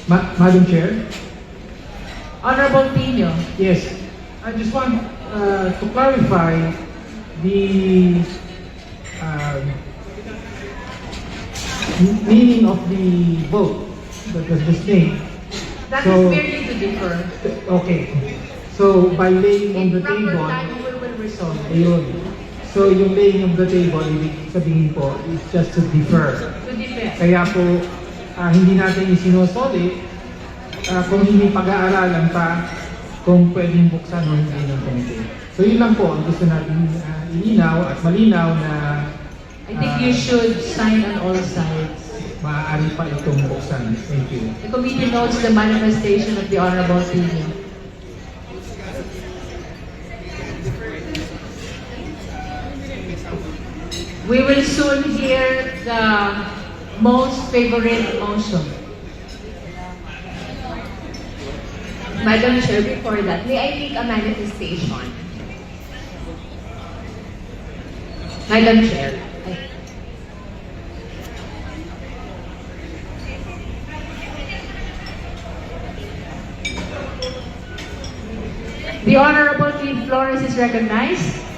Madam Chair? Honorable Pino. Yes. I just want to clarify the meaning of the vote that was just made. That So- is merely to differ. Okay. So, by laying on In the proper table, time, we will resolve. ayun. So, yung laying on the table, ibig sabihin po, is just to defer. To differ. Kaya po, hindi natin isinusolid kung hindi pag-aaralan pa kung pwedeng buksan o hindi ng komite. So, yun lang po ang gusto natin ilinaw at malinaw na I think you should sign on all sides. maaari pa itong buksan. Thank you. The committee notes the manifestation of the Honorable Pino. We will soon hear the most favorite motion. Madam Chair, before that, may I make a manifestation? Madam Chair. The Honorable Keith Flores is recognized.